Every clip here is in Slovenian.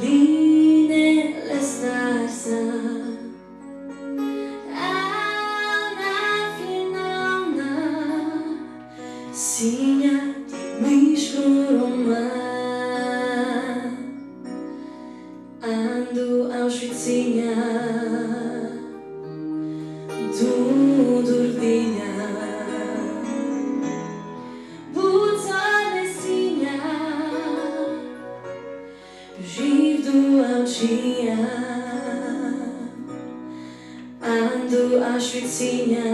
linee le starsa Ana finalna Sinja ti miškuroma Andu Auschwitzinja Du durdinja Bucale sinja Živ du Auschwitzinja Andu Auschwitzinja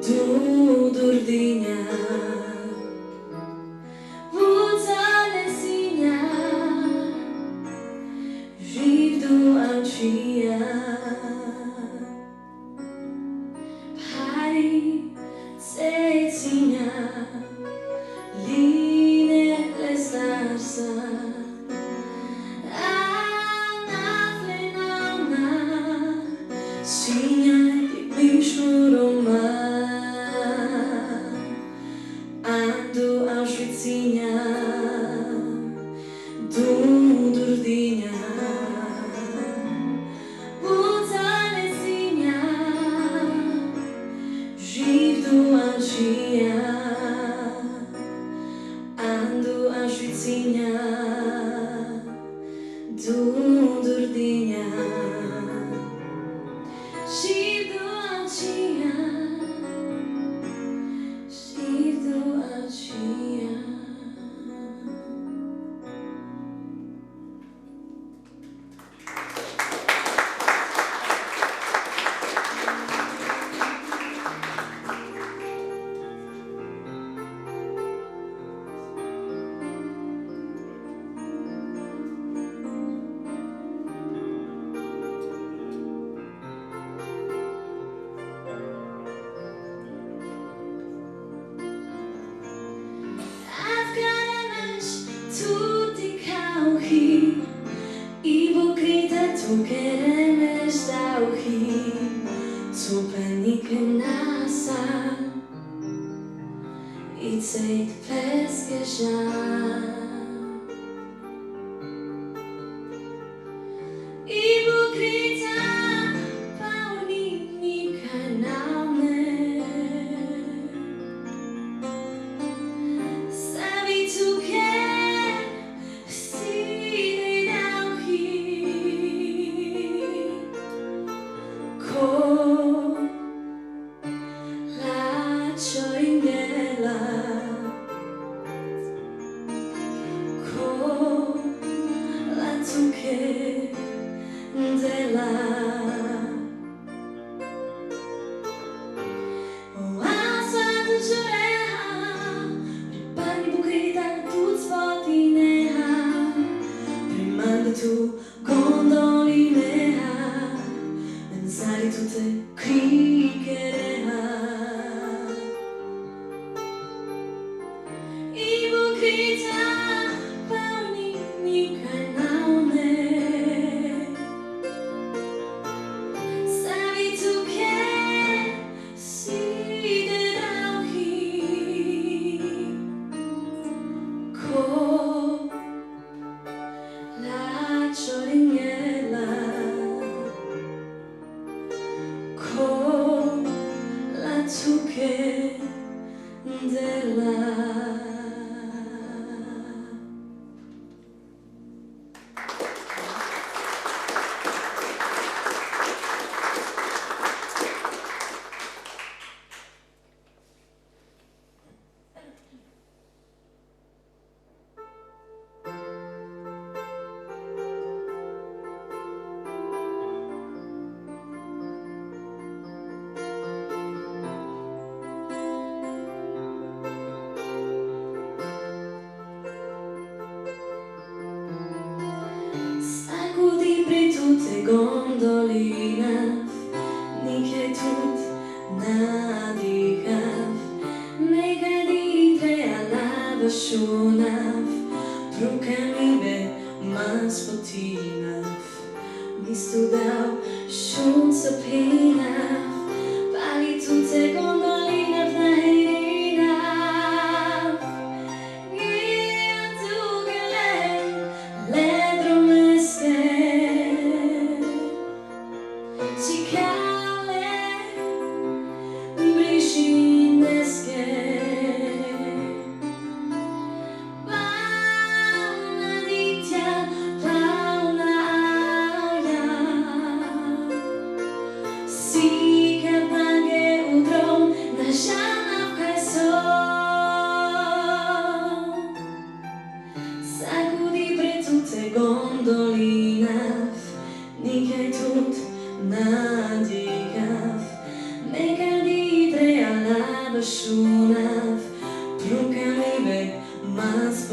Du durdinja Bucale sinja Živ du Auschwitzinja Cecinja, linee le starsa Ana finalna Sinja ti miškuroma Andu Auschwitzinja Du durdinja Bucale sinja Živ du Auschwitzinja Andu Auschwitzinja Du durdinja Živ du Auschwitzinja Živ du Auschwitzinja Tu queremes dauhi Tu panique nasa It's eight peskeja Ipokrita pauni nikaname Sabi tu que Tu gondolinea Pensare tutte criccherea Ipocrita pauni nikanaume Sabi tu che si derauhi Ko Cioringhella con la zuccherdella gondolina Nike tut nadikav Mega ditre alava shunav Prukami be maspotinav Mistudau shun sapinav Pali tutte gondolina vnaherinav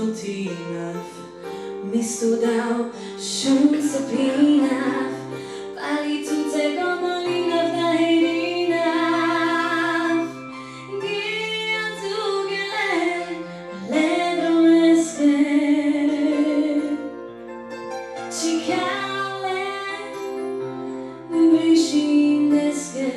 motivav, mesto dal šunca pinav, pali tutte gondolinav na herinav. Gea tugele, ledro meske, čikale, brišindeske.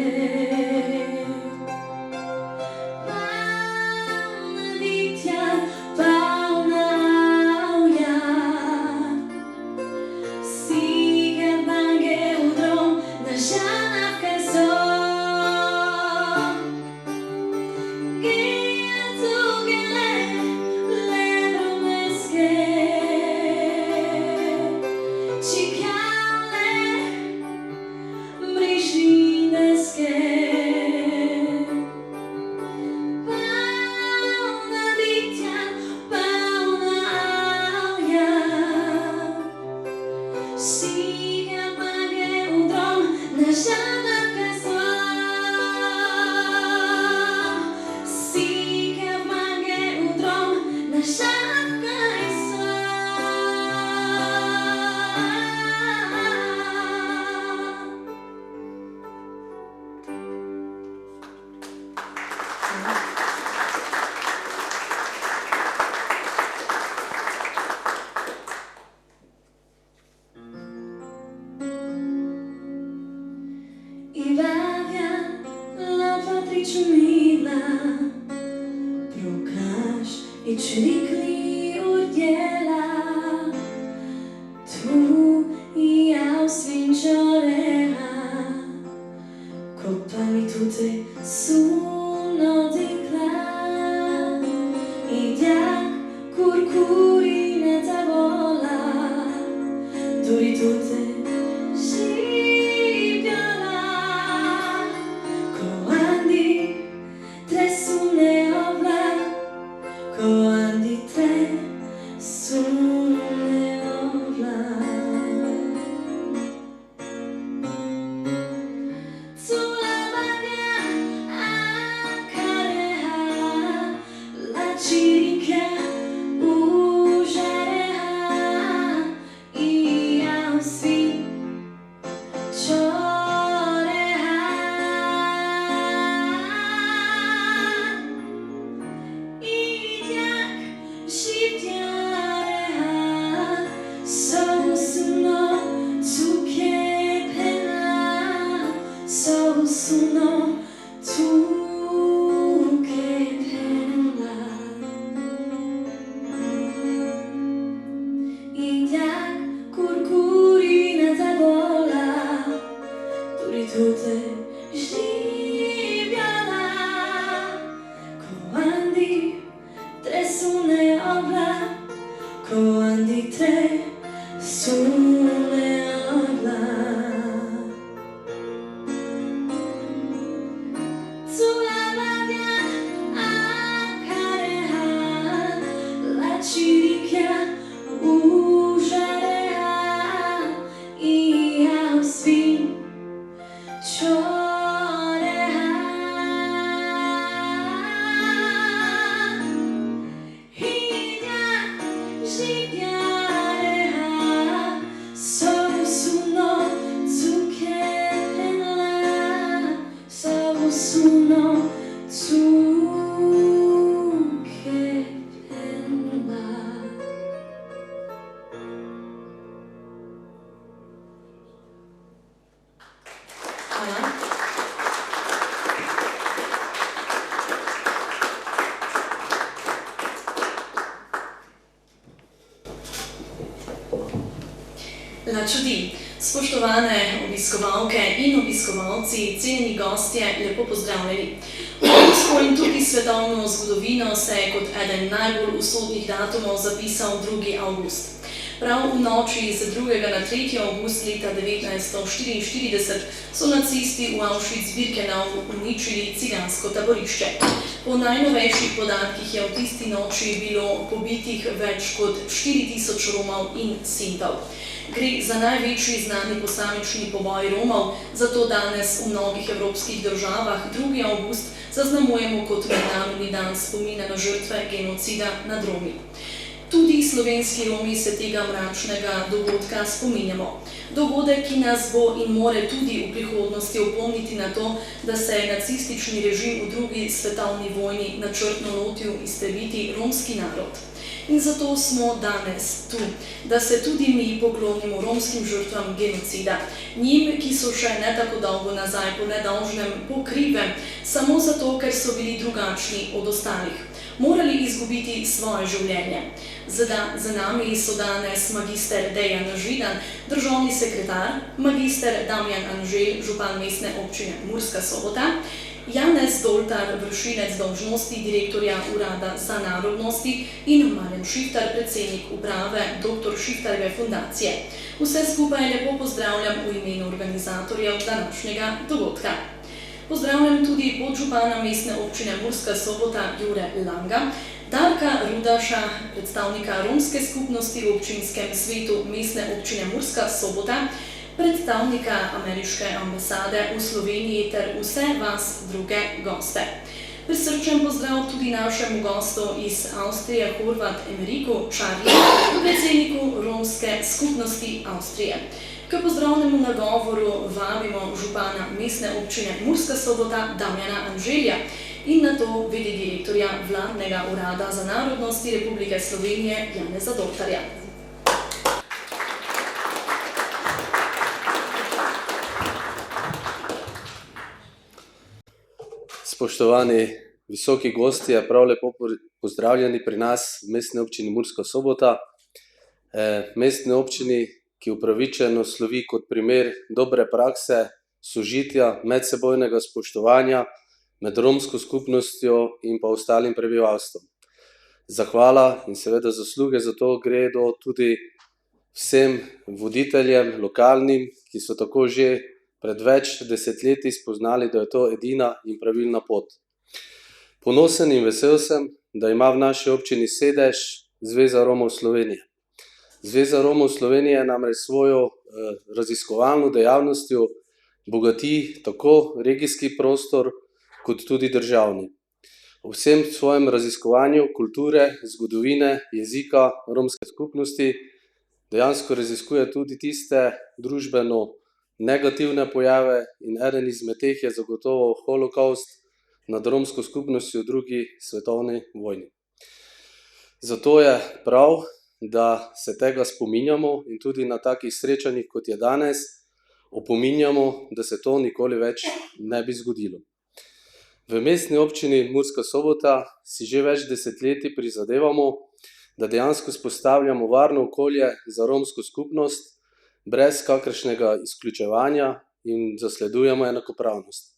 La čudi, spoštovane obiskovalke in obiskovalci, cenjeni gostje, lepo pozdravljeni. Evropsko in tudi svetovno zgodovino se je kot eden najbolj usodnih datumov zapisal 2. avgust. Prav v noči z 2. na 3. avgust leta 1944 so nacisti v Auschwitz-Birkenau uničili cigansko taborišče. Po najnovejših podatkih je v tisti noči bilo pobitih več kot 4000 Romov in Sintov. Gre za največji znani posamični poboj Romov, zato danes v mnogih evropskih državah 2. avgust zaznamujemo kot mednarodni dan spomina na žrtve genocida nad Romi. Tudi slovenski Romi se tega mračnega dogodka spominjamo. Dogodek, ki nas bo in more tudi v prihodnosti opomniti na to, da se je nacistični režim v drugi svetovni vojni načrtno lotil iztrebiti romski narod. In zato smo danes tu, da se tudi mi poklonimo romskim žrtvam genocida. Njim, ki so še ne tako dolgo nazaj po nedolžnem, po krivem, samo zato, ker so bili drugačni od ostalih. Morali izgubiti svoje življenje. Za nami so danes magister Dejan Židan, državni sekretar, magister Damjan Anželj, župan mestne občine Murska Sobota, Janez Doltar, vršilec dolžnosti direktorja Urada za narodnosti in Marjan Šiftar, predsednik uprave dr. Šiftarjeve fundacije. Vse skupaj lepo pozdravljam v imenu organizatorjev današnjega dogodka. Pozdravljam tudi podžupana mestne občine Murska Sobota Jure Langa, Darka Rudaša, predstavnika romske skupnosti v občinskem svetu mestne občine Murska Sobota, predstavnika ameriške ambasade v Sloveniji ter vse vas druge goste. Prisrčen pozdrav tudi našemu gostu iz Avstrije, Horvat Emeriku Čarliju, predsedniku romske skupnosti Avstrije. K pozdravnemu nagovoru vabimo župana mestne občine Murska Sobota Damjana Anželja in nato v.d. direktorja Vladnega urada za narodnosti Republike Slovenije Janeza Doltarja. Spoštovani visoki gostje, prav lepo pozdravljeni pri nas v mestni občini Murska Sobota. Mestni občini, ki upravičeno slovi kot primer dobre prakse, sožitja, medsebojnega spoštovanja med romsko skupnostjo in pa ostalim prebivalstvom. Zahvala in seveda zasluge za to gredo tudi vsem voditeljem, lokalnim, ki so tako že pred več desetletji spoznali, da je to edina in pravilna pot. Ponosen in vesel sem, da ima v naši občini sedež Zveza Romov Slovenije. Zveza Romov Slovenije namreč svojo raziskovalno dejavnostjo bogati tako regijski prostor, kot tudi državni. V vsem svojem raziskovanju kulture, zgodovine, jezika romske skupnosti dejansko raziskuje tudi tiste družbeno negativne pojave in eden izmed teh je zagotovo holokavst nad romsko skupnostjo v drugi svetovni vojni. Zato je prav, da se tega spominjamo in tudi na takih srečanjih, kot je danes, opominjamo, da se to nikoli več ne bi zgodilo. V mestni občini Murska Sobota si že več desetletij prizadevamo, da dejansko vzpostavljamo varno okolje za romsko skupnost, brez kakršnega izključevanja in zasledujemo enakopravnost.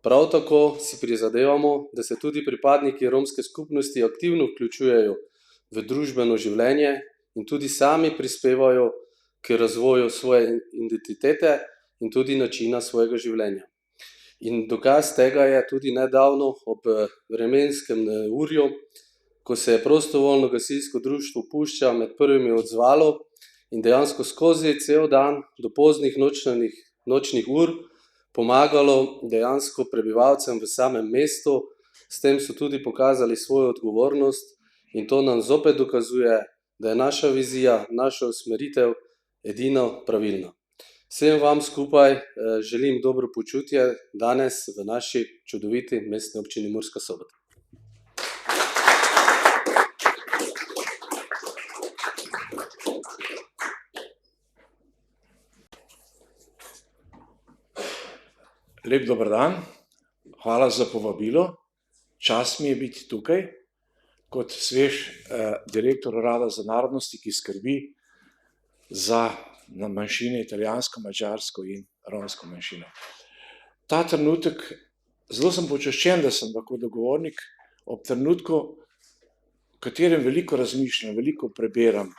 Prav tako si prizadevamo, da se tudi pripadniki romske skupnosti aktivno vključujejo v družbeno življenje in tudi sami prispevajo k razvoju svoje identitete in tudi načina svojega življenja. In dokaz tega je tudi nedavno ob vremenskem neurju, ko se je prostovoljno gasilsko društvo Pušča med prvimi odzvalo in dejansko skozi cel dan do poznih nočnih ur pomagalo dejansko prebivalcem v samem mestu. S tem so tudi pokazali svojo odgovornost in to nam zopet dokazuje, da je naša vizija, naša usmeritev edino pravilna. Vsem vam skupaj želim dobro počutje danes v naši čudoviti mestni občini Murska Sobota. Lep dober dan, hvala za povabilo. Čast mi je biti tukaj kot svež direktor Urada za narodnosti, ki skrbi za manjšine, italijansko, madžarsko in romsko manjšino. Ta trenutek, zelo sem počaščen, da sem lahko dogovornik ob trenutku, v katerem veliko razmišljam, veliko preberam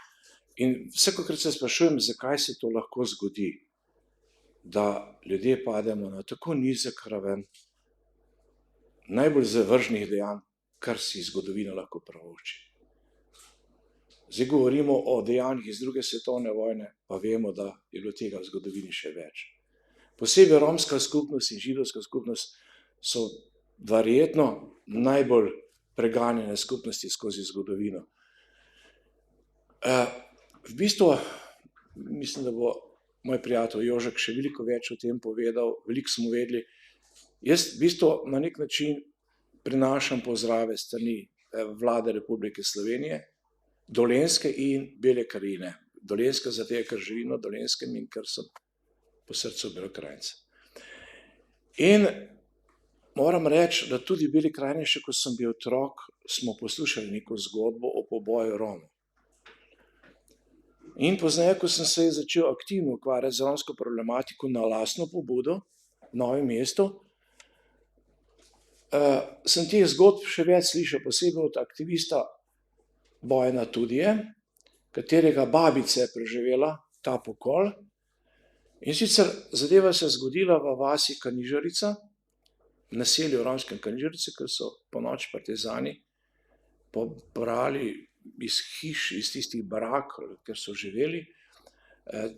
in vsakokrat se sprašujem, zakaj se to lahko zgodi, da ljudje pademo na tako nizek raven najbolj zavržnih dejanj, kar si zgodovina lahko privošči. Zdaj govorimo o dejanjih iz druge svetovne vojne, pa vemo, da je bilo tega v zgodovini še več. Posebej romska skupnost in židovska skupnost so verjetno najbolj preganjene skupnosti skozi zgodovino. V bistvu, mislim, da bo moj prijatelj Jožek še veliko več o tem povedal, veliko smo vedeli. Jaz v bistvu na nek način prinašam pozdrave strani Vlade Republike Slovenije, Dolenjske in Bele krajine. Dolenjska zato, ker živim na Dolenjskem in ker sem po srcu Belokranjec. In moram reči, da tudi v Beli krajini, še ko sem bil otrok, smo poslušali neko zgodbo o poboju Romov. In pozneje, ko sem se začel aktivno ukvarjati z romsko problematiko na lastno pobudo v Novem mestu, sem teh zgodb še več slišal, posebej od aktivista Bojana Tudije, katerega babica je preživela ta pokol. In sicer zadeva se je zgodila v vasi Kanižarica, v naselju romskem Kanižarici, ker so ponoči partizani pobrali iz hiš, iz tistih barak, ker so živeli,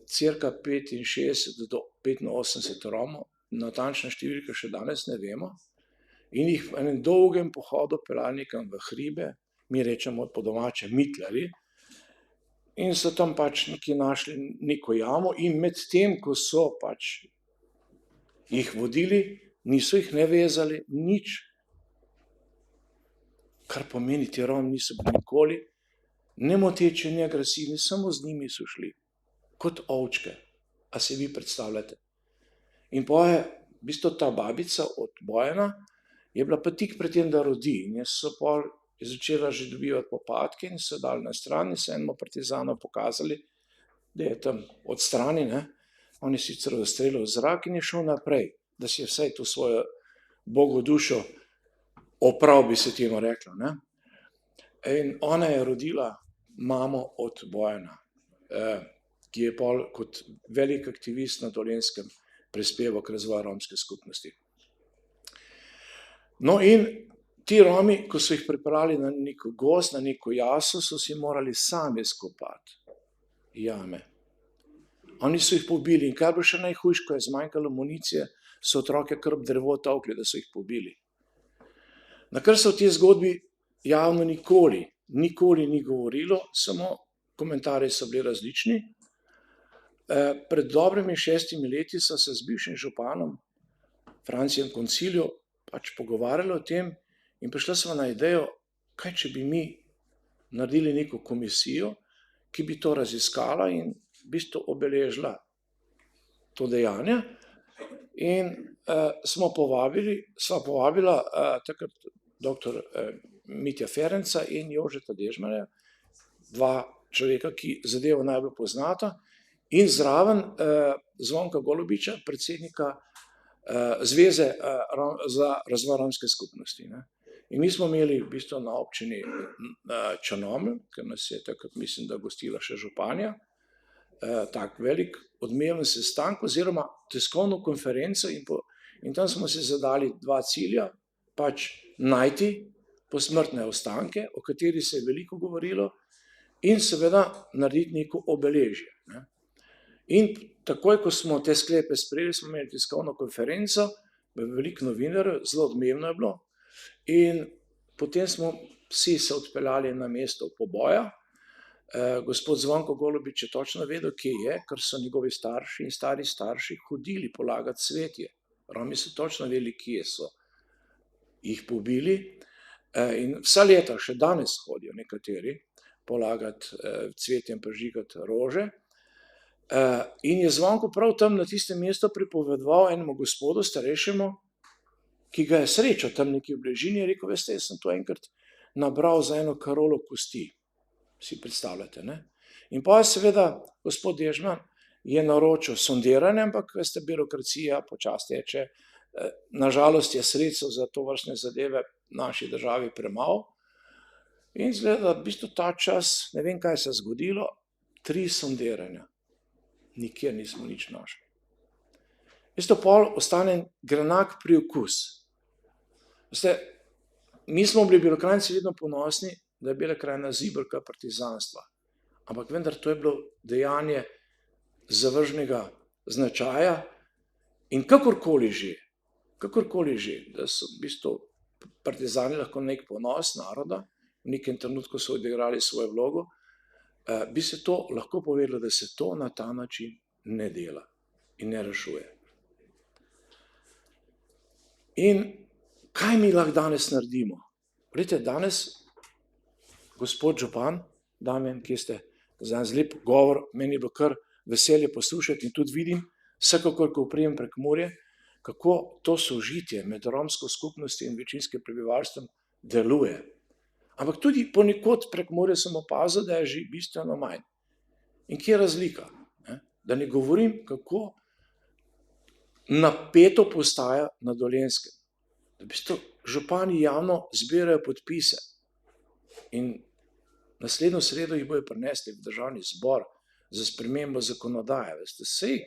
cirka 65 do 85 Romov, natančna številka še danes ne vemo, in jih v enem dolgem pohodu peljali nekam v hribe, mi rečemo po domače mitlari, in so tam pač nekje našli neko jamo in med tem, ko so pač jih vodili, niso jih ne vezali, nič, kar pomeni, ti Romi niso bili nikoli ne moteči, ne agresivni, samo z njimi so šli, kot ovčke. A se vi predstavljate? In poje, v bistvu ta babica od Bojana je bila pa tik pred tem, da rodi, in so pol začela že dobivati popadke in so dali na stran in so enemu partizanu pokazali, da je tam od strani, ne. On je sicer ustrelil v zrak in je šel naprej, da si je vsaj to svojo Bogo dušo oprav, bi se temu reklo, ne. In ona je rodila mamo od Bojana, ki je pol kot velik aktivist na Dolenjskem prispeval k razvoju romske skupnosti. No, in ti Romi, ko so jih pripeljali na neko gozd, na neko jaso, so si morali sami skopati jame. Oni so jih pobili in kaj bo še najhujše, ko je zmanjkalo municije, so otroke kar ob drevo tolkli, da so jih pobili. Na kar se v tej zgodbi javno nikoli ni govorilo, samo komentarji so bili različni. Pred dobrimi 6 leti so se z bivšim županom Francijem Konciljo pač pogovarjali o tem in prišli smo na idejo, kaj če bi mi naredili neko komisijo, ki bi to raziskala in v bistvu obeležila to dejanje. In sva povabila takrat dr. Mitja Ferenca in Jožeta Dežmana, dva človeka, ki zadevo najbolj poznata, in zraven Zvonka Golobiča, predsednika Zveze za razvoj romske skupnosti, ne. In mi smo imeli v bistvu na občini Črnomelj, ker nas je takrat, mislim, da gostila še županja, tak velik odmeven sestanek oziroma tiskovno konferenco in tam smo si zadali 2 cilja, pač najti posmrtne ostanke, o kateri se je veliko govorilo, in seveda narediti neko obeležje, ne. In takoj, ko smo te sklepe sprejeli, smo imeli tiskovno konferenco, veliko novinarjev, zelo odmevno je bilo, in potem smo vsi se odpeljali na mesto poboja. Gospod Zvonko Golobič je točno vedel, kje je, ker so njegovi starši in stari starši hodili polagati cvetje. Romi so točno vedeli, kje so jih pobili, in vsa leta, še danes hodijo nekateri polagati cvetje in prižigati rože. In je Zvonko prav tam na tistem mestu pripovedoval enemu gospodu, starejšemu, ki ga je srečal tam nekje v bližini, je rekel, veste, jaz sem to enkrat nabral za eno karolo kosti. Si predstavljate, ne? In pa seveda gospod Dežman je naročil sondiranje, ampak veste, birokracija počasi teče, nažalost je sredstev za to vrstne zadeve v naši državi premalo. In izgleda, v bistvu ta čas, ne vem, kaj se je zgodilo, 3 sondiranja. Nikjer nismo nič našli. Veste, pol ostane grenak priokus. Veste, mi smo bili Belokranjci vedno ponosni, da je Bela krajina zibelka partizanstva. Ampak vendar to je bilo dejanje zavržnega značaja in kakorkoli že, da so v bistvu partizani lahko nek ponos naroda, v nekem trenutku so odigrali svojo vlogo, bi se to lahko povedalo, da se to na ta način ne dela in ne rešuje. In kaj mi lahko danes naredimo? Glejte, danes, gospod župan, Damjan, kje ste, za lep govor, meni je bilo kar veselje poslušati in tudi vidim, vsekakor, ko prijem Prekmurje, kako to sožitje med romsko skupnostjo in večinskim prebivalstvom deluje. Ampak tudi ponekod Prekmurje sem opazil, da je že bistveno manj. In kje je razlika? Da ne govorim, kako napeto postaja na Dolenjskem. Da v bistvu župani javno zbirajo podpise in naslednjo sredo jih bojo prinesli v državni zbor za spremembo zakonodaje. Veste, sej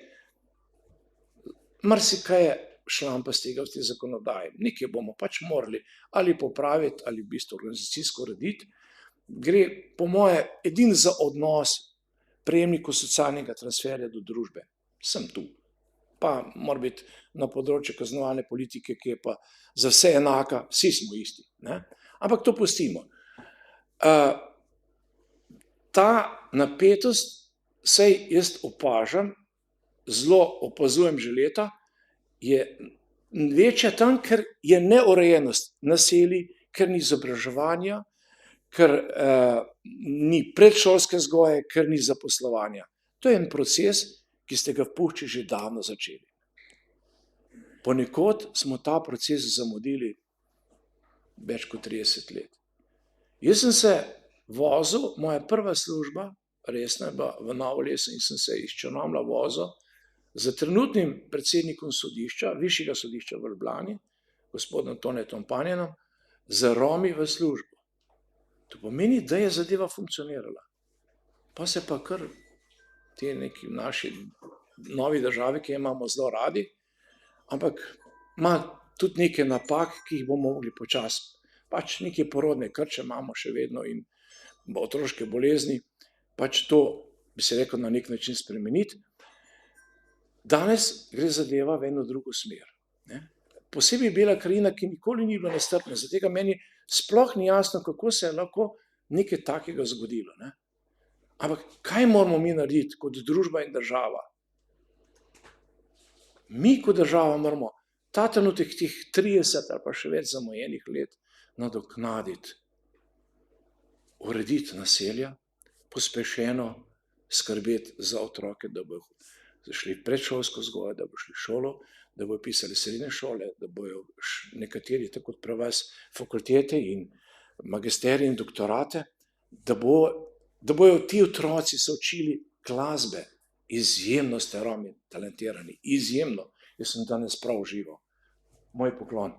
marsikaj je šlampastega v tej zakonodaji. Nekaj bomo pač morali ali popraviti, ali v bistvu organizacijsko urediti. Gre po moje edino za odnos prejemnikov socialnega transferja do družbe. Sem tu. Pa mora biti na področju kaznovalne politike, ki je pa za vse enaka, vsi smo isti. Ne? Ampak to pustimo. Ta napetost, saj jaz opažam, zelo opazujem že leta, je večja tam, ker je neurejenost naselij, ker ni izobraževanja, ker ni predšolske vzgoje, ker ni zaposlovanja. To je en proces, ki ste ga v Pušči že davno začeli. Ponekod smo ta proces zamudili več kot 30 let. Jaz sem se vozil, moja prva služba, resna je bila v Novo Leso in sem se iz Črnomlja vozil z trenutnim predsednikom sodišča, višjega sodišča v Ljubljani, gospodom Tonetom Panjanom, z Romi v službo. To pomeni, da je zadeva funkcionirala. Pa se pa kar te neki naši novi državi, ki imamo zelo radi, ampak ima tudi neke napak, ki jih bomo mogli počasi. Pač neke porodne krče imamo še vedno in otroške bolezni, pač to bi se rekel na nek način spremeniti. Danes gre zadeva v eno drugo smer. Posebej Bela krajina, ki nikoli ni bila nestrpna, zato meni sploh ni jasno, kako se je lahko nekaj takega zgodilo. Ampak kaj moramo mi narediti kot družba in država? Mi kot država moramo ta trenutek teh 30 ali pa še več zamujenih let nadoknaditi, urediti naselja, pospešeno skrbeti za otroke, da bodo šli predšolsko vzgojo, da bodo šli v šolo, da bodo pisali srednje šole, da bodo nekateri, tako kot pri vas, fakultete in magisterije in doktorate, da bojo ti otroci se učili glasbe. Izjemno ste Romi talentirani, izjemno. Jaz sem danes prav užival. Moj poklon.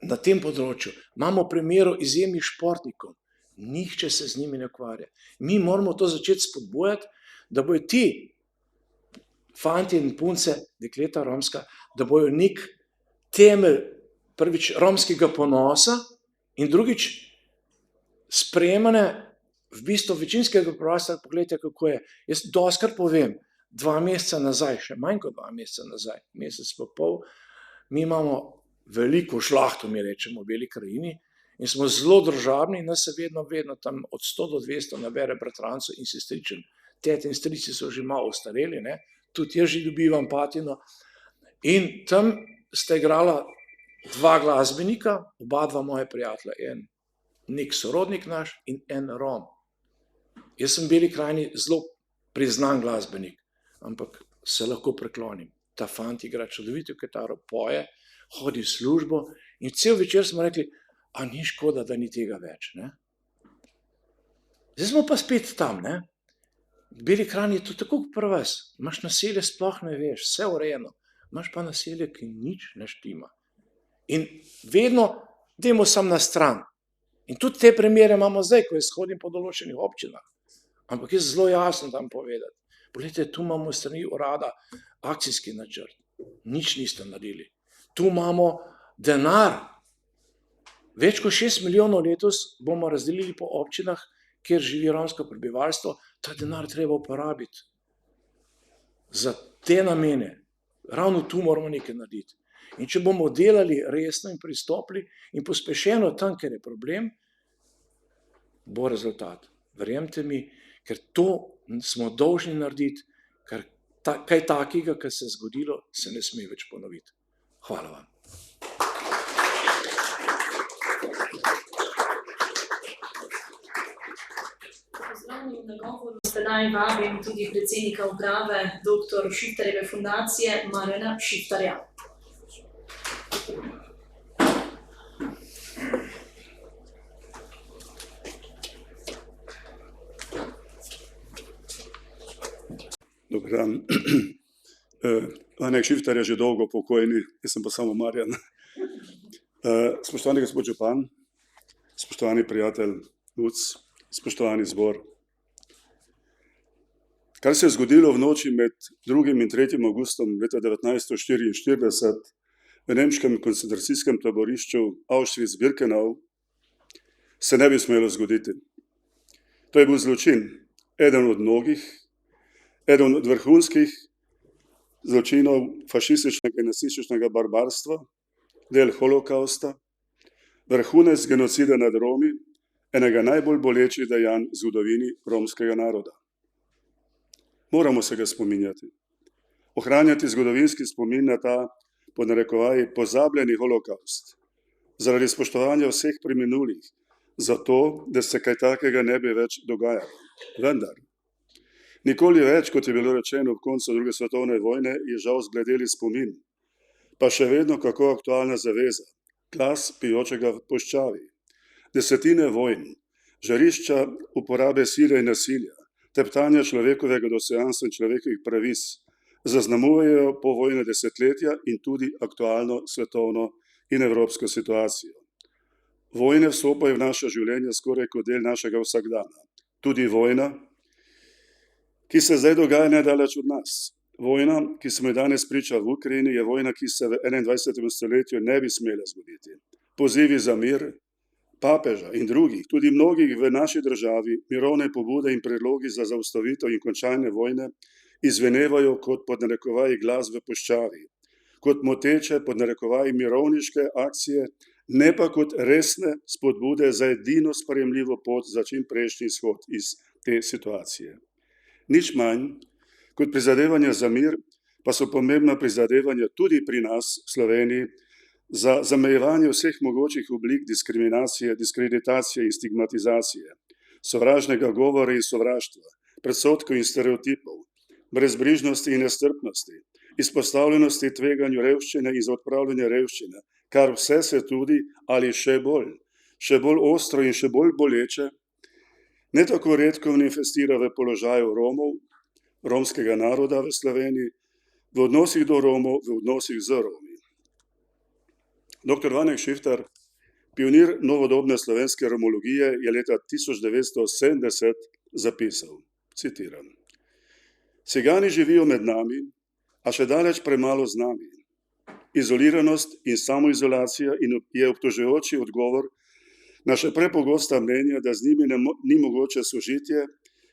Na tem področju imamo primeru izjemnih športnikov. Nihče se z njimi ne ukvarja. Mi moramo to začeti spodbujati, da bojo ti fanti in punce, dekleta romska, da bojo nek temelj, prvič, romskega ponosa in drugič, sprejemane v bistvu večinskega prebivalstva. Poglejte, kako je. Jaz dostikrat povem, 2 meseca nazaj, še manj kot 2 meseca nazaj, mesec pa pol, mi imamo veliko žlahto, mi rečemo, v Beli krajini in smo zelo družabni in nas se vedno tam od 100 do 200 nabere bratrancev in sestričen. Tete in strici so že malo ostareli, tudi jaz že dobivam patino. In tam sta igrala 2 glasbenika, oba moja prijatelja, en nek sorodnik naš in en Rom. Jaz sem v Beli krajini zelo priznan glasbenik, ampak se lahko preklonim. Ta fant igra čudovito kitaro, poje, hodi v službo in cel večer smo rekli, a ni škoda, da ni tega več. Zdaj smo pa spet tam. V Beli krajini je to tako kot pri vas. Imaš naselje, sploh ne veš, vse urejeno. Imaš pa naselje, ki nič ne štima. In vedno dajmo samo na stran. In tudi te primere imamo zdaj, ko jaz hodim po določenih občinah. Ampak jaz zelo jasno tam povedati. Poglejte, tu imamo strani urada akcijski načrt. Nič niste naredili. Tu imamo denar. Več kot 6 milijonov letos bomo razdelili po občinah, kjer živi romsko prebivalstvo. Ta denar treba uporabiti za te namene. Ravno tu moramo nekaj narediti. In če bomo delali resno in pristopili in pospešeno tam, kjer je problem, bo rezultat. Verjemite mi, ker to smo dolžni narediti, ker kaj takega, kar se je zgodilo, se ne sme več ponoviti. Hvala vam. Pozdravljeni na govoru. Sedaj vabim tudi predsednika uprave dr. Šiftarjeve fundacije Marjana Šiftarja. Dober dan. Vanek Šiftar je že dolgo pokojni, jaz sem pa samo Marjan. Spoštovani gospod župan, spoštovani prijatelj Luc, spoštovani zbor. Kar se je zgodilo v noči med 2. in 3. avgustom leta 1944 v nemškem koncentracijskem taborišču Auschwitz-Birkenau, se ne bi smelo zgoditi. To je bil zločin, eden od mnogih, eden od vrhunskih zločinov fašističnega in nacističnega barbarstva, del holokausta, vrhunec genocida nad Romi, enega najbolj bolečih dejanj v zgodovini romskega naroda. Moramo se ga spominjati. Ohranjati zgodovinski spomin na ta, pod narekovaji, pozabljeni holokaust, zaradi spoštovanja vseh preminulih, zato, da se kaj takega ne bi več dogajalo. Vendar, nikoli več, kot je bilo rečeno ob koncu druge svetovne vojne, je žal zbledeli spomin, pa še vedno kako aktualna zaveza, glas pijočega v puščavi, desetine vojn, žarišča uporabe sile in nasilja, teptanja človekovega dostojanstva in človekovih pravic, zaznamujejo povojne desetletja in tudi aktualno svetovno in evropsko situacijo. Vojne vstopajo v naša življenja skoraj kot del našega vsakdana. Tudi vojna, ki se zdaj dogaja nedaleč od nas. Vojna, ki smo jo danes priča v Ukrajini, je vojna, ki se v 21. stoletju ne bi smela zgoditi. Pozivi za mir papeža in drugih, tudi mnogih v naši državi, mirovne pobude in predlogi za zaustavitev in končanje vojne izvenevajo kot pod narekovaji glas v puščavi, kot moteče pod narekovaji mirovniške akcije, ne pa kot resne spodbude za edino sprejemljivo pot za čim prejšnji izhod iz te situacije. Nič manj kot prizadevanja za mir, pa so pomembna prizadevanja tudi pri nas v Sloveniji za zamejevanje vseh mogočih oblik diskriminacije, diskreditacije in stigmatizacije, sovražnega govora in sovraštva, predsodkov in stereotipov, brezbrižnosti in nestrpnosti, izpostavljenosti tveganju revščine in za odpravljanje revščine, kar vse se tudi ali še bolj ostro in še bolj boleče, ne tako redko manifestira v položaju Romov, romskega naroda v Sloveniji, v odnosih do Romov, v odnosih z Romi. Dr. Vanek Šiftar, pionir novodobne slovenske romologije, je leta 1970 zapisal, citiram: Cigani živijo med nami, a še daleč premalo z nami. Izoliranost in samoizolacija je obtožujoči odgovor na še prepogosta mnenja, da z njimi ni mogoče sožitje,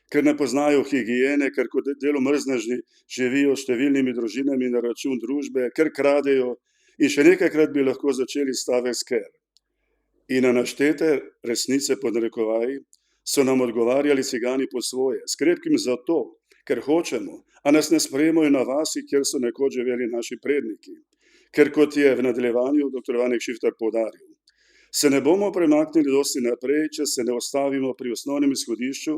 ker ne poznajo higiene, ker kot delo mrznežni živijo s številnimi družinami na račun družbe, ker kradejo in še nekajkrat bi lahko začeli stavek s ker. In na naštete resnice pod narekovaji so nam odgovarjali Cigani po svoje, s krepkim zato, ker hočemo, a nas ne sprejemajo na vasi, kjer so nekoč živeli naši predniki. Ker kot je v nadaljevanju dr. Vanek Šiftar poudaril, se ne bomo premaknili dosti naprej, če se ne ostavimo pri osnovnem izhodišču,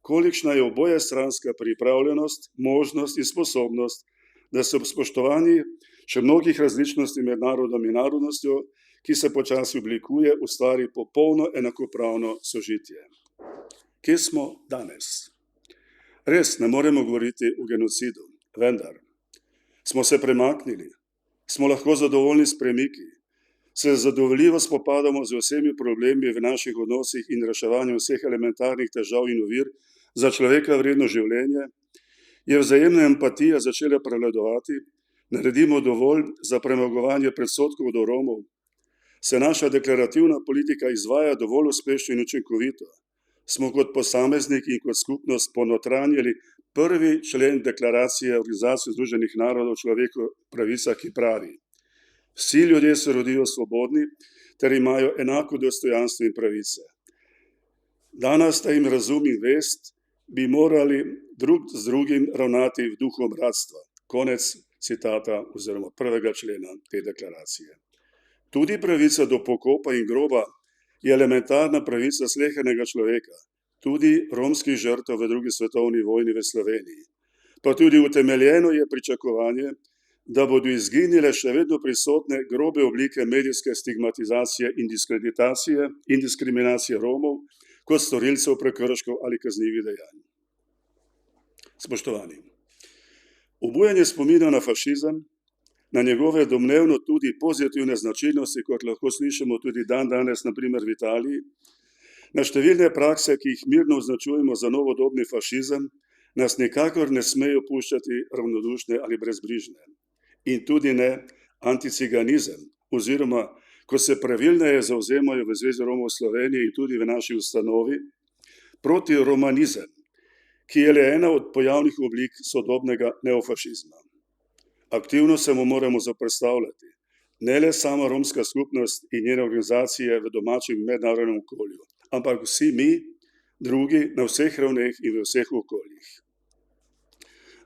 kolikšna je obojestranska pripravljenost, možnost in sposobnost, da se ob spoštovanju še mnogih različnosti med narodom in narodnostjo, ki se počasi oblikuje, ustvari popolno enakopravno sožitje. Kje smo danes? Res ne moremo govoriti o genocidu, vendar smo se premaknili, smo lahko zadovoljni s premiki, se zadovoljivo spopadamo z vsemi problemi v naših odnosih in reševanju vseh elementarnih težav in ovir za človeka vredno življenje, je vzajemna empatija začela prevladovati, naredimo dovolj za premagovanje predsodkov do Romov, se naša deklarativna politika izvaja dovolj uspešno in učinkovito, smo kot posamezniki in kot skupnost ponotranjili 1. člen deklaracije Organizacije združenih narodov o človekovih pravicah, ki pravi: Vsi ljudje se rodijo svobodni ter imajo enako dostojanstvo in pravice. Dana sta jim razum in vest, bi morali drug z drugim ravnati v duhu bratstva. Konec citata oziroma 1. člena te deklaracije. Tudi pravica do pokopa in groba je elementarna pravica slehernega človeka, tudi romskih žrtev v drugi svetovni vojni v Sloveniji. Pa tudi utemeljeno je pričakovanje, da bodo izginile še vedno prisotne grobe oblike medijske stigmatizacije in diskreditacije in diskriminacije Romov kot storilcev prekrškov ali kaznivih dejanj. Spoštovani, obujanje spomina na fašizem, na njegove domnevno tudi pozitivne značilnosti, kot lahko slišimo tudi danes, na primer v Italiji, na številne prakse, ki jih mirno označujemo za novodobni fašizem, nas nikakor ne smejo puščati ravnodušne ali brezbrižne. In tudi ne anticiganizem, oziroma, ko se pravilneje zavzemajo v Zvezi Romov Slovenije in tudi v naši ustanovi, proti romanizem, ki je le ena od pojavnih oblik sodobnega neofašizma. Aktivno se mu moramo zoperstavljati, ne le sama romska skupnost in njene organizacije v domačem in mednarodnem okolju, ampak vsi mi, drugi, na vseh ravneh in v vseh okoljih.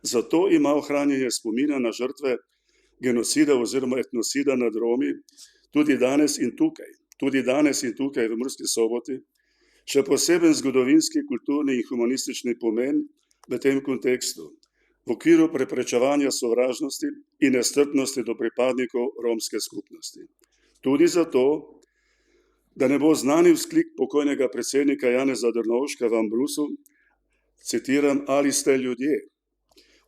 Zato ima ohranjanje spomina na žrtve genocida oziroma etnocida nad Romi tudi danes in tukaj v Murski Soboti, še poseben zgodovinski, kulturni in humanistični pomen v tem kontekstu, v okviru preprečevanja sovražnosti in nestrpnosti do pripadnikov romske skupnosti. Tudi zato, da ne bo znani vzklik pokojnega predsednika Janeza Drnovška v Ambrusu, citiram, ali ste ljudje,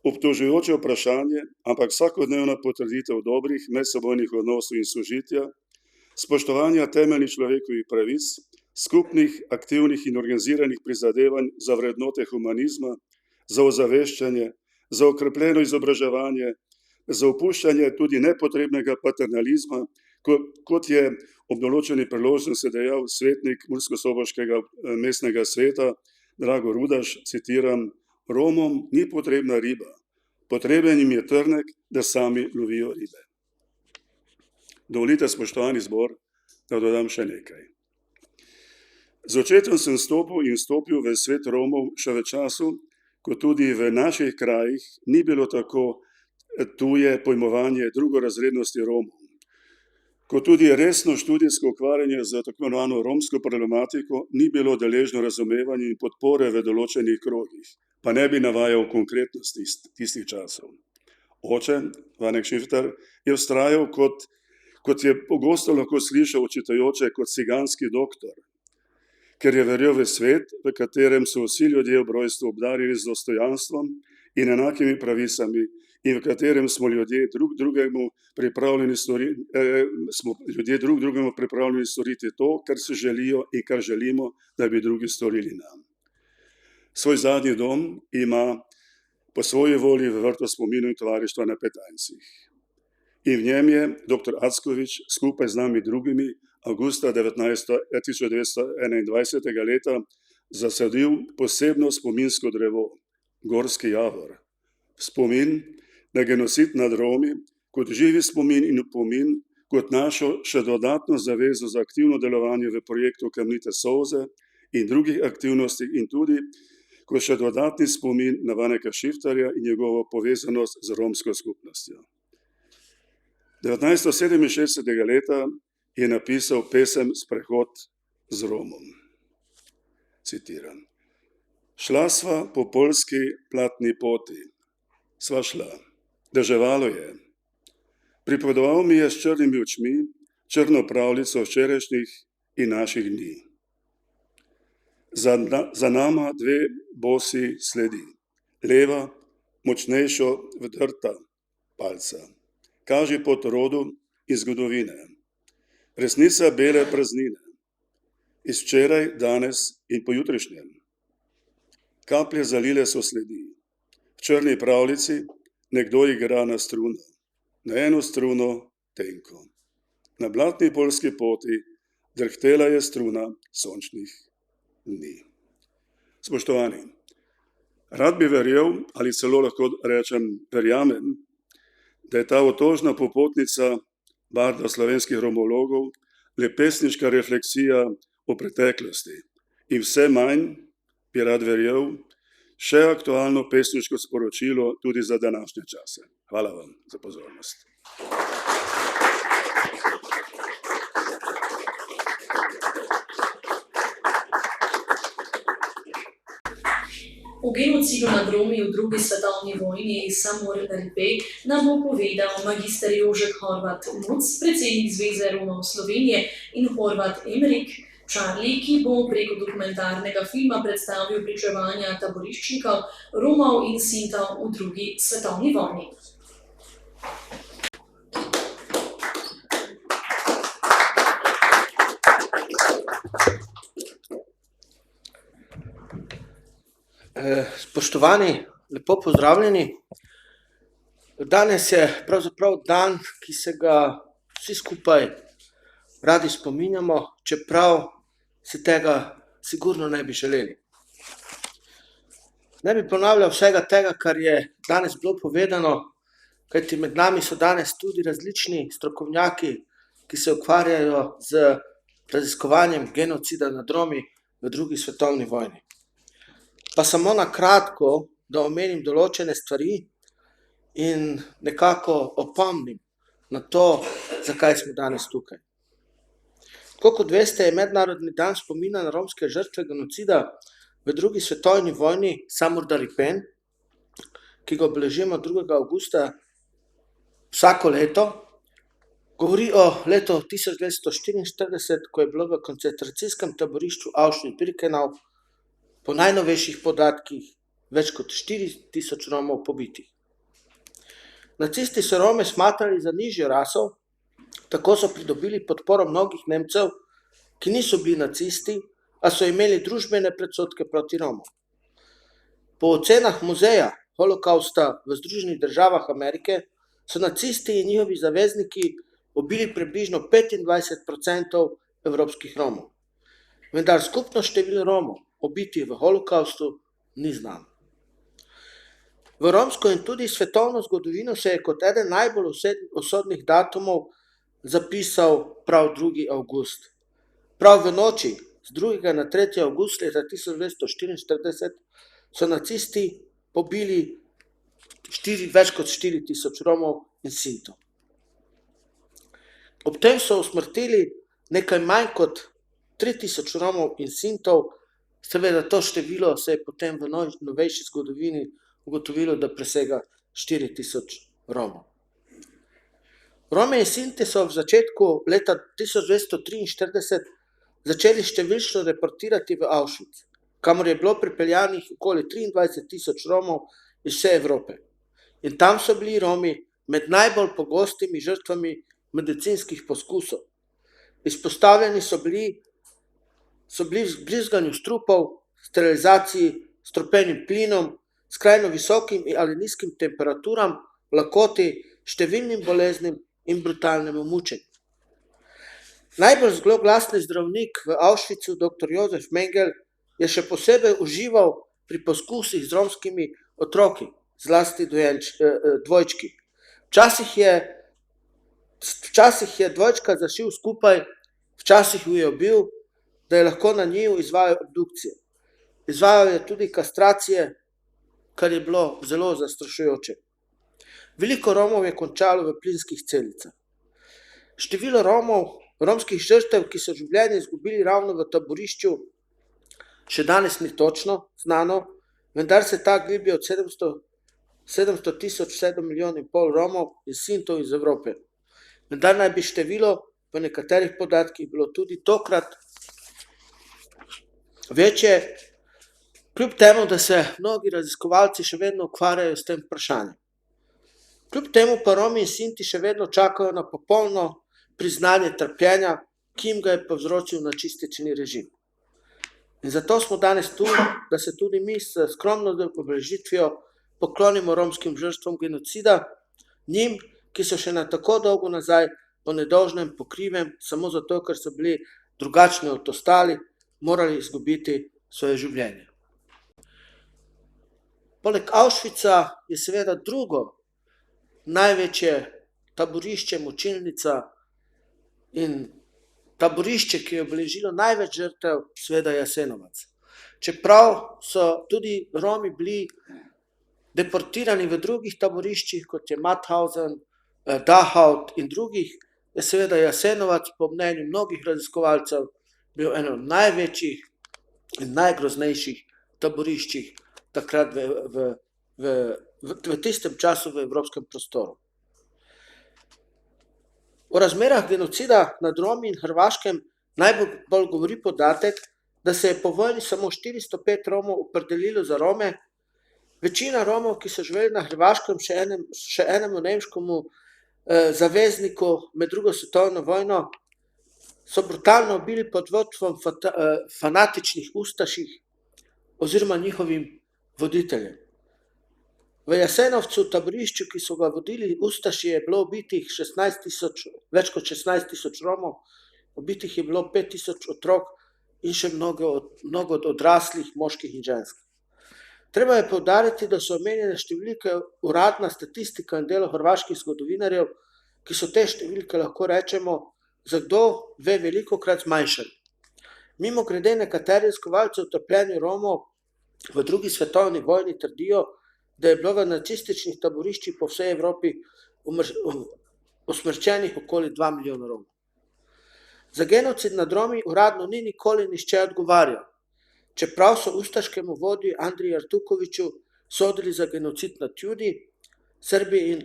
obtožujoče vprašanje, ampak vsakodnevna potrditev dobrih medsebojnih odnosov in sožitja, spoštovanja temeljnih človekovih pravic, skupnih, aktivnih in organiziranih prizadevanj za vrednote humanizma, za ozaveščanje, za okrepljeno izobraževanje, za opuščanje tudi nepotrebnega paternalizma, kot je ob določeni priložnosti dejal svetnik Murskosoboškega mestnega sveta Drago Rudaš, citiram, Romom ni potrebna riba, potreben jim je trnek, da sami lovijo ribe. Dovolite, spoštovani zbor, da dodam še nekaj. Z očetom sem stopil v svet Romov še v času, ko tudi v naših krajih ni bilo tako tuje pojmovanje drugorazrednosti Romov, ko tudi resno študijsko ukvarjanje z tako imenovano romsko problematiko ni bilo deležno razumevanja in podpore v določenih krogih, pa ne bi navajal konkretnosti tistih časov. Oče, Vanek Šiftar, je vztrajal, kot je pogosto lahko slišal očitajoče, kot ciganski doktor, ker je verjel v svet, v katerem so vsi ljudje ob rojstvu obdarjeni z dostojanstvom in enakimi pravicami in v katerem smo ljudje drug drugemu pripravljeni storiti to, kar se želijo in kar želimo, da bi drugi storili nam. Svoj zadnji dom ima po svoji volji v vrtu spominov in tovarištva na Petajncih. In v njem je dr. Ackovič skupaj z nami drugimi avgusta 1921. leta zasadil posebno spominsko drevo, Gorski javor. Spomin na genocid nad Romi, kot živi spomin in opomin, kot našo še dodatno zavezo za aktivno delovanje v projektu Kamnite solze in drugih aktivnosti in tudi kot še dodatni spomin na Vaneka Šiftarja in njegovo povezanost z romsko skupnostjo. 1967. leta je napisal pesem Sprehod z Romom. Citiram. Šla sva po poljski platni poti. Sva šla. Deževalo je. Pripovedoval mi je s črnimi očmi črno pravljico včerajšnjih in naših dni. Za nama dve bosi sledi. Leva, močnejšo vdrta palca. Kaže pot rodu in zgodovine. Resnica bele praznine. Iz včeraj, danes in pojutrišnjem. Kaplje zalile so sledi. V črni pravljici nekdo igra na struno. Na eno struno tenko. Na blatni poljski poti drhtela je struna sončnih dni. Spoštovani, rad bi verjel, ali celo lahko rečem verjamem, da je ta otožna popotnica barda slovenskih romologov le pesniška refleksija o preteklosti in vse manj, bi rad verjel, še aktualno pesniško sporočilo tudi za današnje čase. Hvala vam za pozornost. O genocidu nad Romi v drugi svetovni vojni Samur Ripek nam bo povedal magister Jožek Horvat Muc, predsednik Zveze Romov Slovenije, in Horvat Emrik Charlie, ki bo preko dokumentarnega filma predstavil pričevanja taboriščnikov, Romov in Sintov v drugi svetovni vojni. Spoštovani, lepo pozdravljeni. Danes je pravzaprav dan, ki se ga vsi skupaj radi spominjamo, čeprav si tega sigurno ne bi želeli. Ne bi ponavljal vsega tega, kar je danes bilo povedano, kajti med nami so danes tudi različni strokovnjaki, ki se ukvarjajo z raziskovanjem genocida nad Romi v drugi svetovni vojni. Pa samo na kratko, da omenim določene stvari in nekako opomnim na to, zakaj smo danes tukaj. Tako kot veste, je mednarodni dan spomina na romske žrtve genocida v drugi svetovni vojni Samur Daripen, ki ga obeležimo 2. avgusta vsako leto. Govori o letu 1944, ko je bilo v koncentracijskem taborišču Auschwitz-Birkenau po najnovejših podatkih več kot 4000 Romov pobitih. Nacisti so Rome smatrali za nižjo raso, tako so pridobili podporo mnogih Nemcev, ki niso bili nacisti, a so imeli družbene predsodke proti Romom. Po ocenah muzeja holokausta v Združenih državah Amerike so nacisti in njihovi zavezniki ubili približno 25% evropskih Romov. Vendar skupno število Romov ubitih v holokaustu ni znano. V romsko in tudi svetovno zgodovino se je kot eden najbolj usodnih datumov zapisal prav 2. avgust. Prav v noči z 2. na 3. avgust leta 1944 so nacisti pobili več kot 4000 Romov in Sintov. Ob tem so usmrtili nekaj manj kot 3000 Romov in Sintov. Seveda to število se je potem v novejši zgodovini ugotovilo, da presega 4000 Romov. Rome in Sinti so v začetku leta 1943 začeli številčno deportirati v Auschwitz, kamor je bilo pripeljanih okoli 23 000 Romov iz vse Evrope. In tam so bili Romi med najbolj pogostimi žrtvami medicinskih poskusov. Izpostavljeni so bili vbrizganju strupov, sterilizaciji, stropenim plinom, skrajno visokim ali nizkim temperaturam, lakoti, številnim boleznim in brutalnemu mučenju. Najbolj zloglasni zdravnik v Auschwitzu, dr. Josef Mengele, je še posebej užival pri poskusih z romskimi otroki, zlasti dvojčki. Včasih je dvojčka zašil skupaj, včasih ju je ubil, da je lahko na njiju izvajal obdukcije. Izvajal je tudi kastracije, kar je bilo zelo zastrašujoče. Veliko Romov je končalo v plinskih celicah. Število romskih žrtev, ki so življenje izgubili ravno v taborišču, še danes ni točno znano, vendar se ta giblje od 700 000 vse do 1,5 milijona Romov in Sintov iz Evrope. Vendar naj bi število po nekaterih podatkih bilo tudi tokrat večje, kljub temu, da se mnogi raziskovalci še vedno ukvarjajo s tem vprašanjem. Kljub temu pa Romi in Sinti še vedno čakajo na popolno priznanje trpljenja, ki jim ga je povzročil nacistični režim. In zato smo danes tu, da se tudi mi s skromno obeležitvijo poklonimo romskim žrtvam genocida, njim, ki so še na tako dolgo nazaj po nedolžnem, po krivem, samo zato, ker so bili drugačni od ostalih, morali izgubiti svoje življenje. Poleg Auschwitza je seveda drugo največje taborišče, mučilnica in taborišče, ki je obeležilo največ žrtev, seveda Jasenovac. Čeprav so tudi Romi bili deportirani v drugih taboriščih, kot je Mauthausen, Dachau in drugih, je seveda Jasenovac po mnenju mnogih raziskovalcev bil eno od največjih in najgroznejših taboriščih takrat v tistem času v evropskem prostoru. O razmerah genocida nad Romi in Hrvaškem najbolj govori podatek, da se je po vojni samo 405 Romov opredelilo za Rome. Večina Romov, ki so živeli na Hrvaškem, še enemu nemškemu zavezniku med drugo svetovno vojno, so brutalno ubili pod vodstvom fanatičnih ustaših oziroma njihovim voditeljem. V Jasenovcu, taborišču, ki so ga vodili ustaši, je bilo ubitih več kot 16,000 Romov, ubitih je bilo 5,000 otrok in še mnogo odraslih moških in žensk. Treba je poudariti, da so omenjene številke uradna statistika in delo hrvaških zgodovinarjev, ki so te številke, lahko rečemo, za kdo ve, velikokrat zmanjšali. Mimogrede, nekateri raziskovalci o trpljenju Romov v drugi svetovni vojni trdijo, da je bilo v nacističnih taboriščih po vsej Evropi usmrčenih okoli 2 milijona Romov. Za genocid nad Romi uradno ni nikoli nihče odgovarjal, čeprav so ustaškemu vodji Andriji Artukoviću sodili za genocid nad Judi, Srbi in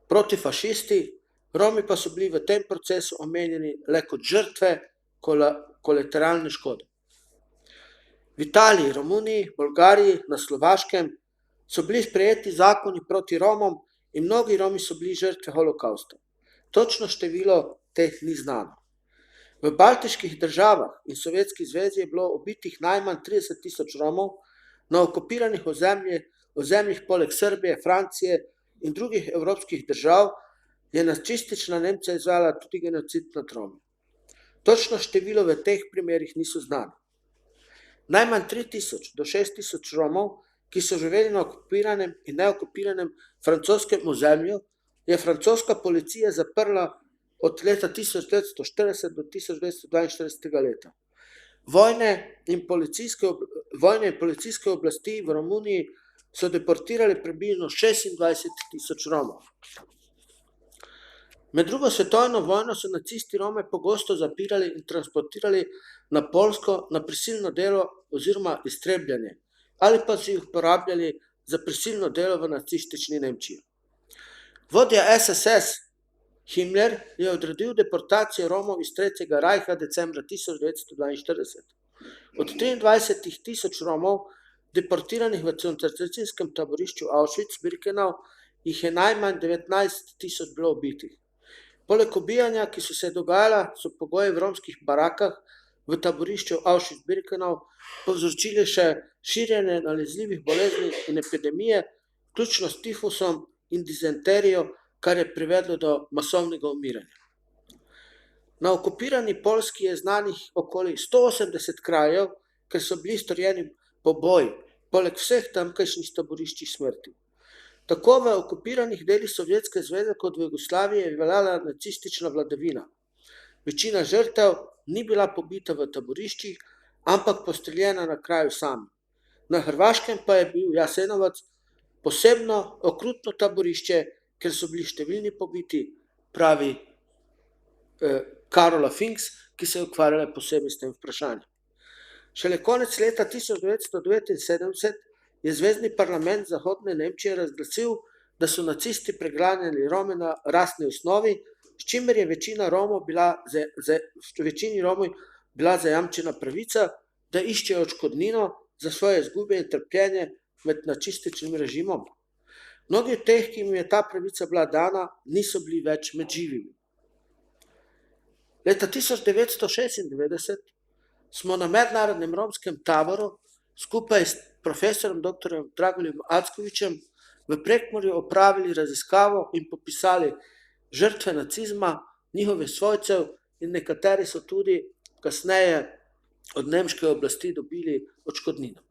protifašisti, Romi pa so bili v tem procesu omenjeni le kot žrtve kolateralne škode. V Italiji, Romuniji, Bolgariji, na Slovaškem so bili sprejeti zakoni proti Romom in mnogi Romi so bili žrtve holokausta. Točno število teh ni znano. V baltiških državah in Sovjetski zvezi je bilo ubitih najmanj 30,000 Romov, na okupiranih ozemljih poleg Srbije, Francije in drugih evropskih držav je nacistična Nemčija izvajala tudi genocid nad Romi. Točno število v teh primerih niso znano. Najmanj 3,000 do 6,000 Romov, ki so živeli na okupiranem in neokupiranem francoskem ozemlju, je francoska policija zaprla od leta 1940 do 1942 leta. Vojne in policijske oblasti v Romuniji so deportirali približno 26,000 Romov. Med drugo svetovno vojno so nacisti Rome pogosto zapirali in transportirali na Poljsko na prisilno delo oziroma iztrebljanje, ali pa so jih uporabljali za prisilno delo v nacistični Nemčiji. Vodja SS Himmler je odredil deportacijo Romov iz Tretjega rajha decembra 1942. Od 23,000 Romov, deportiranih v koncentracijskem taborišču Auschwitz-Birkenau, jih je najmanj 19,000 bilo ubitih. Poleg ubijanja, ki so se dogajala, so pogoji v romskih barakah v taborišču Auschwitz-Birkenau povzročili še širjenje nalezljivih bolezni in epidemije, vključno s tifusom in dizenterijo, kar je privedlo do masovnega umiranja. Na okupirani Poljski je znanih okoli 180 krajev, ker so bili storjeni poboji, poleg vseh tamkajšnjih taboriščih smrti. Tako v okupiranih delih Sovjetske zveze kot v Jugoslaviji je veljala nacistična vladavina. Večina žrtev ni bila pobita v taboriščih, ampak postreljena na kraju sami. Na Hrvaškem pa je bil Jasenovac posebno okrutno taborišče, ker so bili številni pobiti, pravi Karola Finks, ki se je ukvarjala posebej s tem vprašanjem. Šele konec leta 1979 je Zvezni parlament Zahodne Nemčije razglasil, da so nacisti preganjali Rome na rasni osnovi, s čimer je večini Romov bila zajamčena pravica, da iščejo odškodnino za svoje izgube in trpljenje med nacističnim režimom. Mnogi od teh, ki jim je ta pravica bila dana, niso bili več med živimi. Leta 1996 smo na mednarodnem romskem taboru skupaj s profesorom dr. Dragoljem Ackovićem v Prekmurju opravili raziskavo in popisali žrtve nacizma, njihove svojcev in nekateri so tudi kasneje od nemške oblasti dobili odškodnino.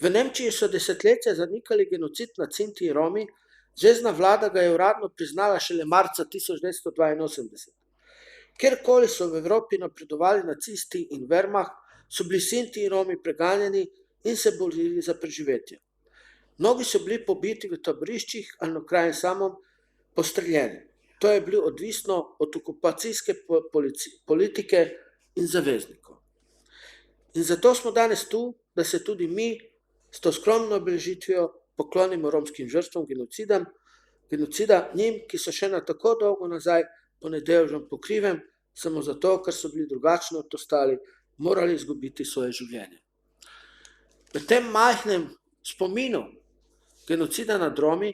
V Nemčiji so desetletja zanikali genocid nad Sinti in Romi, zvezna vlada ga je uradno priznala šele marca 1982. Kjerkoli so v Evropi napredovali nacisti in Wehrmacht, so bili Sinti in Romi preganjani in se borili za preživetje. Mnogi so bili pobiti v taboriščih ali na kraju samom postreljeni. To je bilo odvisno od okupacijske politike in zaveznikov. In zato smo danes tu, da se tudi mi s to skromno obeležitvijo poklonimo romskim žrtvam genocida njim, ki so še na tako dolgo nazaj po nedeljžem pokrivem, samo zato, ker so bili drugačno od ostali, morali izgubiti svoje življenje. V tem majhnem spominu genocida nad Romi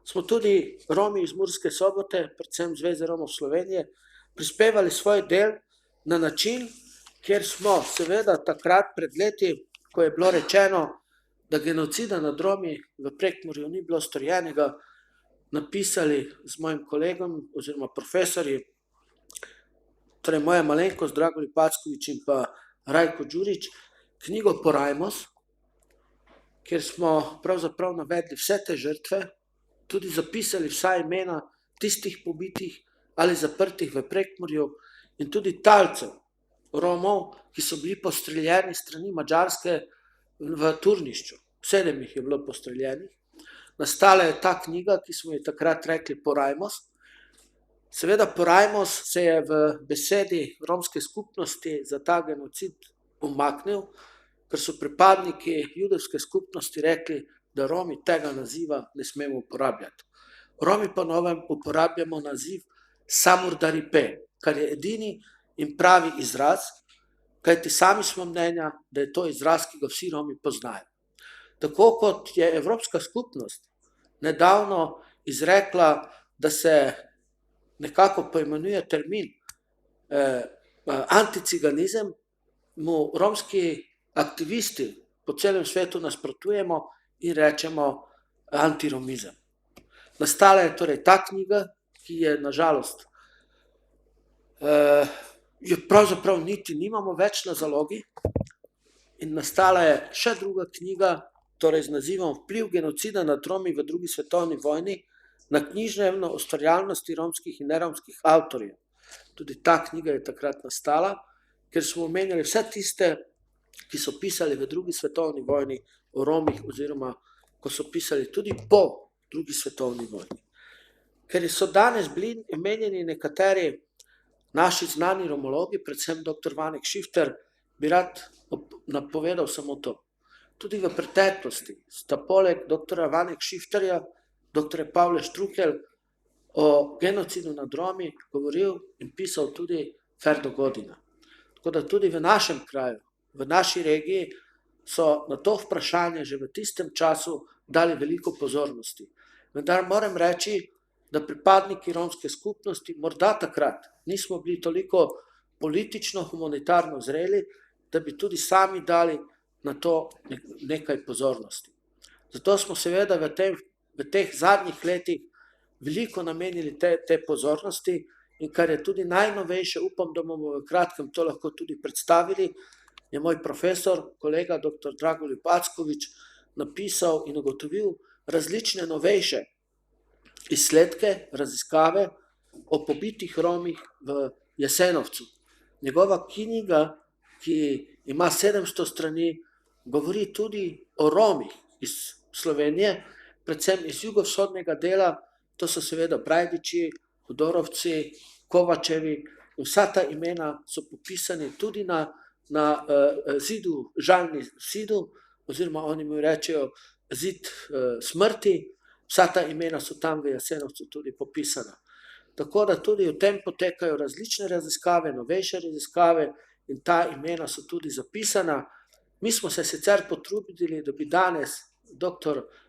smo tudi Romi iz Murske Sobote, predvsem Zveze Romov Slovenije, prispevali svoj del na način, kjer smo seveda takrat pred leti, ko je bilo rečeno, da genocida nad Romi v Prekmurju ni bilo storjenega, napisali z mojim kolegom oziroma profesorji, torej moja malenkost Dragolj Packovič in pa Rajko Đurić, knjigo Porajmos, kjer smo pravzaprav navedli vse te žrtve, tudi zapisali vsa imena tistih pobitih ali zaprtih v Prekmurju in tudi talcev Romov, ki so bili postreljeni strani Madžarske v Turnišču. 7 jih je bilo postreljenih. Nastala je ta knjiga, ki smo ji takrat rekli Porajmos. Seveda Porajmos se je v besedi romske skupnosti za ta genocid umaknil, ker so pripadniki judovske skupnosti rekli, da Romi tega naziva ne smemo uporabljati. Romi po novem uporabljamo naziv Samurdaripe, kar je edini in pravi izraz, kajti sami smo mnenja, da je to izraz, ki ga vsi Romi poznajo. Tako kot je Evropska skupnost nedavno izrekla, da se nekako poimenuje termin anticiganizem, mu romski aktivisti po celem svetu nasprotujemo in rečemo antiromizem. Nastala je torej ta knjiga, ki je nažalost jo pravzaprav niti nimamo več na zalogi, in nastala je še druga knjiga, torej z nazivom Vpliv genocida nad Romi v drugi svetovni vojni na književno ustvarjalnosti romskih in neromskih avtorjev. Tudi ta knjiga je takrat nastala, ker smo omenjali vse tiste, ki so pisali v drugi svetovni vojni o Romih oziroma ko so pisali tudi po drugi svetovni vojni. Ker so danes bili omenjeni nekateri naši znani romologi, predvsem dr. Vanek Šifter, bi rad napovedal samo to. Tudi v preteklosti sta poleg dr. Vanek Šifterja, dr. Pavle Štrukelj o genocidu nad Romi govoril in pisal tudi Ferdo Godina. Tako da tudi v našem kraju, v naši regiji so na to vprašanje že v tistem času dali veliko pozornosti. Vendar moram reči, da pripadniki romske skupnosti morda takrat nismo bili toliko politično, humanitarno zreli, da bi tudi sami dali na to nekaj pozornosti. Zato smo seveda v teh zadnjih letih veliko namenili te pozornosti in kar je tudi najnovejše, upam, da bomo v kratkem to lahko tudi predstavili, je moj profesor, kolega dr. Dragolj Packovič napisal in ugotovil različne novejše izsledke, raziskave o pobitih Romih v Jasenovcu. Njegova knjiga, ki ima 700 strani, govori tudi o Romih iz Slovenije, predvsem iz jugovzhodnega dela, to so seveda Brajdiči, Hudorovci, Kovačevi, in vsa ta imena so popisani tudi na zidu, žalni zidu, oziroma oni mu rečejo zid smrti, vsa ta imena so tam v Jasenovcu tudi popisana. Tako da tudi v tem potekajo različne raziskave, novejše raziskave in ta imena so tudi zapisana. Mi smo se sicer potrudili, da bi danes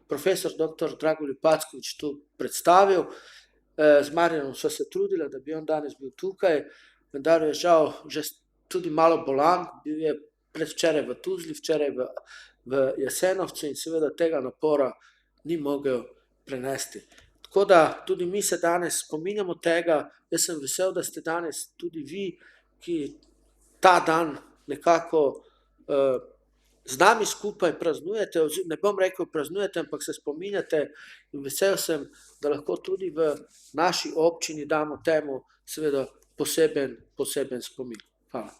profesor dr. Dragolj Packovič tu predstavil. Z Marjanom sva se trudila, da bi on danes bil tukaj, vendar je žal že tudi malo bolan, bil je predvčeraj v Tuzli, včeraj v Jasenovcu in seveda tega napora ni mogel prenesti. Tako da tudi mi se danes spominjamo tega, jaz sem vesel, da ste danes tudi vi, ki ta dan nekako z nami skupaj praznujete, ne bom rekel praznujete, ampak se spominjate in vesel sem, da lahko tudi v naši občini damo temu seveda poseben spomin. Hvala.